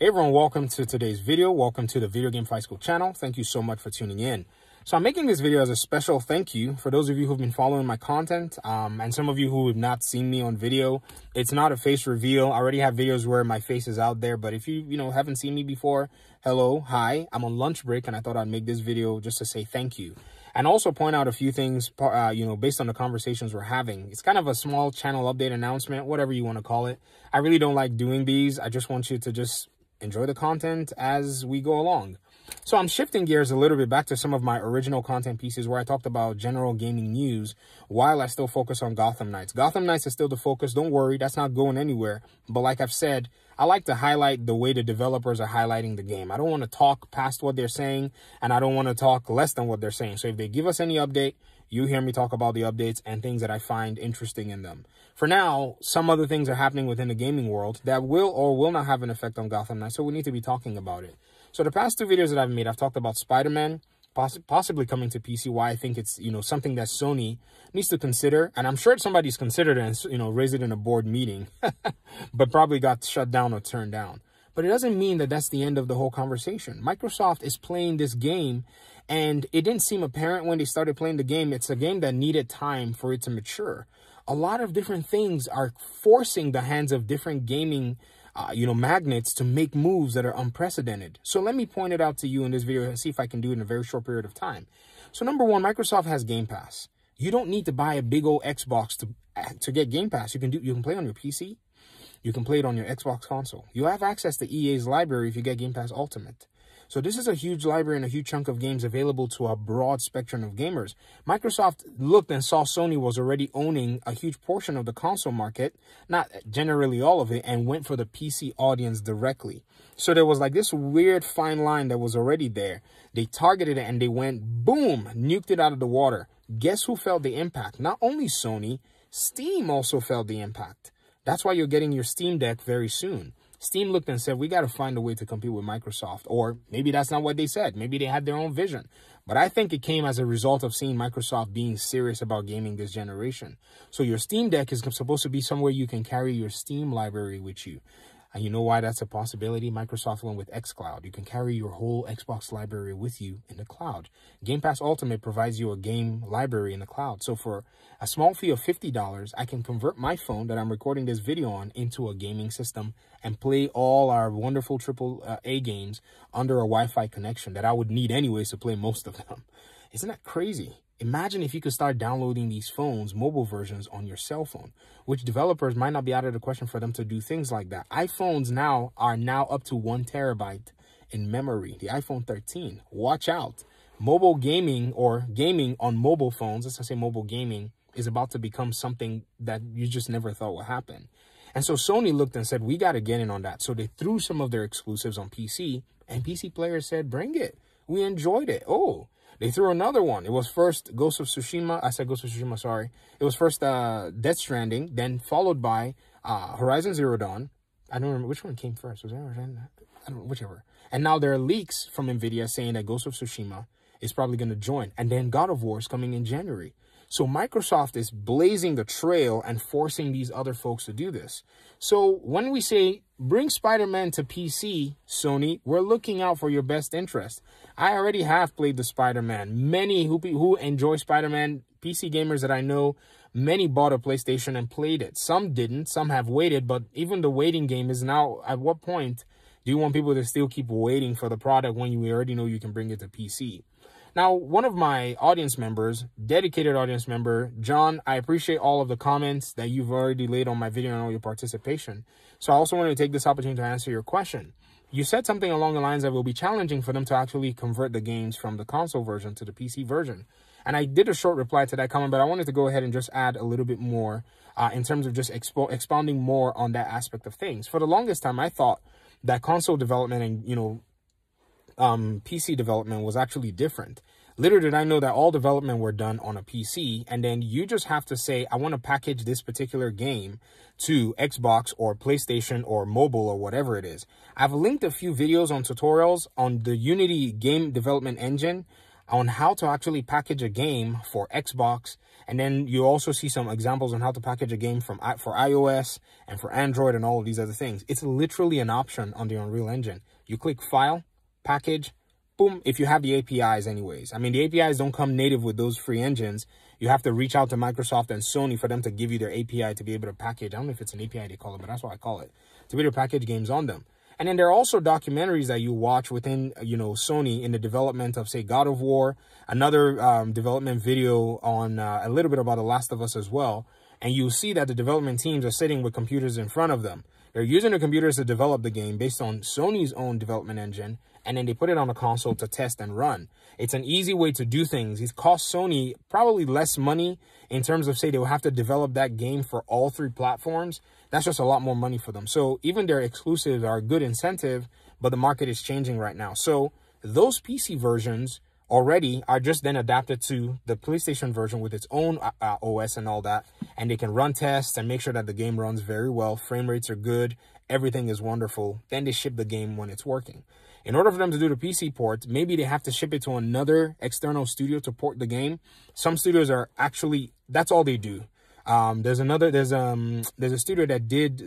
Hey everyone, welcome to today's video. Welcome to the Video Game Fight School channel. Thank you so much for tuning in. So I'm making this video as a special thank you for those of you who've been following my content, and some of you who have not seen me on video. It's not a face reveal. I already have videos where my face is out there, but if you haven't seen me before, hello, hi, I'm on lunch break, and I thought I'd make this video just to say thank you. And also point out a few things, based on the conversations we're having. It's kind of a small channel update announcement, whatever you want to call it. I really don't like doing these. I just want you to just enjoy the content as we go along. So I'm shifting gears a little bit back to some of my original content pieces where I talked about general gaming news while I still focus on Gotham Knights. Gotham Knights is still the focus. Don't worry, that's not going anywhere. But like I've said, I like to highlight the way the developers are highlighting the game. I don't want to talk past what they're saying, and I don't want to talk less than what they're saying. So if they give us any update, you hear me talk about the updates and things that I find interesting in them. For now, some other things are happening within the gaming world that will or will not have an effect on Gotham Knights, so we need to be talking about it. So the past two videos that I've made, I've talked about SpiderMan possibly coming to PC, why I think it's, something that Sony needs to consider. And I'm sure somebody's considered it and, raised it in a board meeting, but probably got shut down or turned down. But it doesn't mean that that's the end of the whole conversation. Microsoft is playing this game, and it didn't seem apparent when they started playing the game. It's a game that needed time for it to mature. A lot of different things are forcing the hands of different gaming magnets to make moves that are unprecedented. So let me point it out to you in this video and see if I can do it in a very short period of time. So number one, Microsoft has Game Pass. You don't need to buy a big old Xbox to get Game Pass. You can play on your PC. You can play it on your Xbox console. You have access to EA's library if you get Game Pass Ultimate. So this is a huge library and a huge chunk of games available to a broad spectrum of gamers. Microsoft looked and saw Sony was already owning a huge portion of the console market, not generally all of it, and went for the PC audience directly. So there was like this weird fine line that was already there. They targeted it and they went, boom, nuked it out of the water. Guess who felt the impact? Not only Sony, Steam also felt the impact. That's why you're getting your Steam Deck very soon. Steam looked and said, we got to find a way to compete with Microsoft. Or maybe that's not what they said. Maybe they had their own vision. But I think it came as a result of seeing Microsoft being serious about gaming this generation. So your Steam Deck is supposed to be somewhere you can carry your Steam library with you. And you know why that's a possibility? Microsoft went with xCloud. You can carry your whole Xbox library with you in the cloud. Game Pass Ultimate provides you a game library in the cloud. So for a small fee of $50, I can convert my phone that I'm recording this video on into a gaming system and play all our wonderful AAA games under a Wi-Fi connection that I would need anyways to play most of them. Isn't that crazy? Imagine if you could start downloading these phones, mobile versions, on your cell phone, which developers might not be out of the question for them to do things like that. iPhones are now up to 1 terabyte in memory. The iPhone 13. Watch out. Mobile gaming or gaming on mobile phones, let's say mobile gaming, is about to become something that you just never thought would happen. And so Sony looked and said, we got to get in on that. So they threw some of their exclusives on PC, and PC players said, bring it. We enjoyed it. Oh. They threw another one. It was first Ghost of Tsushima. I said Ghost of Tsushima, sorry. It was first Death Stranding, then followed by Horizon Zero Dawn. I don't remember which one came first. Was that Horizon? I don't know, whichever. And now there are leaks from NVIDIA saying that Ghost of Tsushima is probably going to join. And then God of War is coming in January. So Microsoft is blazing the trail and forcing these other folks to do this. So when we say bring Spider-Man to PC, Sony, we're looking out for your best interest. I already have played the Spider-Man. Many who enjoy Spider-Man, PC gamers that I know, many bought a PlayStation and played it. Some didn't. Some have waited, but even the waiting game is now, at what point do you want people to still keep waiting for the product when you already know you can bring it to PC? Now, one of my audience members, dedicated audience member, John, I appreciate all of the comments that you've already laid on my video and all your participation. So I also want to take this opportunity to answer your question. You said something along the lines that it will be challenging for them to actually convert the games from the console version to the PC version. And I did a short reply to that comment, but I wanted to go ahead and just add a little bit more in terms of just expounding more on that aspect of things. For the longest time, I thought that console development and, PC development was actually different. Little did I know that all development were done on a PC, and then you just have to say, I want to package this particular game to Xbox or PlayStation or mobile or whatever it is. I've linked a few videos on tutorials on the Unity game development engine on how to actually package a game for Xbox And then you also see some examples on how to package a game for iOS and for Android and all of these other things. It's literally an option on the Unreal Engine. You click File, Package, boom, if you have the APIs anyways. I mean, the APIs don't come native with those free engines. You have to reach out to Microsoft and Sony for them to give you their API to be able to package. I don't know if it's an API they call it, but that's what I call it, to be able to package games on them. And then there are also documentaries that you watch within, you know, Sony in the development of, say, God of War, another development video on a little bit about The Last of Us as well. And you'll see that the development teams are sitting with computers in front of them. They're using the computers to develop the game based on Sony's own development engine, and then they put it on a console to test and run. It's an easy way to do things. It costs Sony probably less money in terms of, say, they'll have to develop that game for all 3 platforms. That's just a lot more money for them. So even their exclusives are a good incentive, but the market is changing right now. So those PC versions already are just then adapted to the PlayStation version with its own OS and all that. And they can run tests and make sure that the game runs very well. Frame rates are good. Everything is wonderful. Then they ship the game when it's working. In order for them to do the PC port, maybe they have to ship it to another external studio to port the game. Some studios are actually, that's all they do. There's a studio that did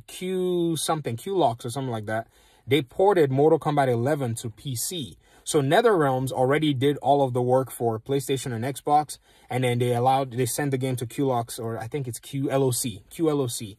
Q-Locks or something like that. They ported Mortal Kombat 11 to PC. So NetherRealms already did all of the work for PlayStation and Xbox, and then they sent the game to Q-Locks, or I think it's QLOC.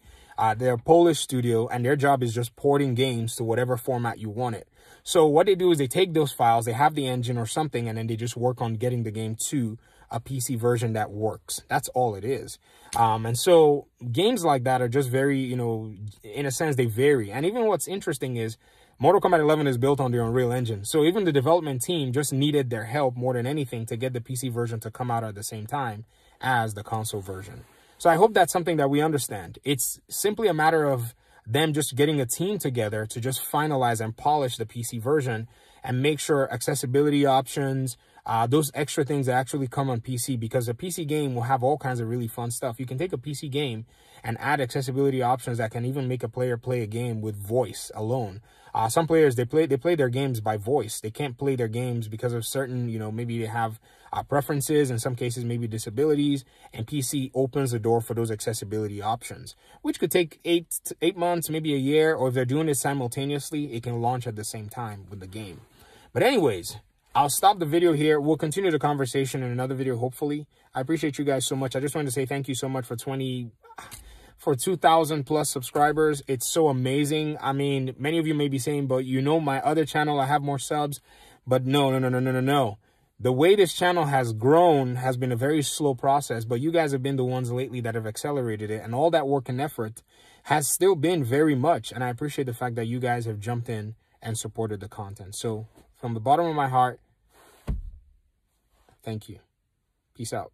They're a Polish studio, and their job is just porting games to whatever format you want it. So what they do is they take those files, they have the engine or something, and then they just work on getting the game to a PC version that works. That's all it is. And so games like that are just very, you know, in a sense, they vary. And even what's interesting is Mortal Kombat 11 is built on the Unreal Engine. So even the development team just needed their help more than anything to get the PC version to come out at the same time as the console version. So I hope that's something that we understand. It's simply a matter of them just getting a team together to just finalize and polish the PC version and make sure accessibility options, those extra things that actually come on PC, because a PC game will have all kinds of really fun stuff. You can take a PC game and add accessibility options that can even make a player play a game with voice alone. Some players, they play their games by voice. They can't play their games because of certain, you know, maybe they have preferences, in some cases maybe disabilities, and PC opens the door for those accessibility options, which could take 8 months, maybe a year, or if they're doing it simultaneously, it can launch at the same time with the game. But anyways, I'll stop the video here. We'll continue the conversation in another video, hopefully. I appreciate you guys so much. I just wanted to say thank you so much for 2,000 plus subscribers. It's so amazing. I mean, many of you may be saying, but you know, my other channel, I have more subs. But no. The way this channel has grown has been a very slow process, but you guys have been the ones lately that have accelerated it. And all that work and effort has still been very much. And I appreciate the fact that you guys have jumped in and supported the content. So from the bottom of my heart, thank you. Peace out.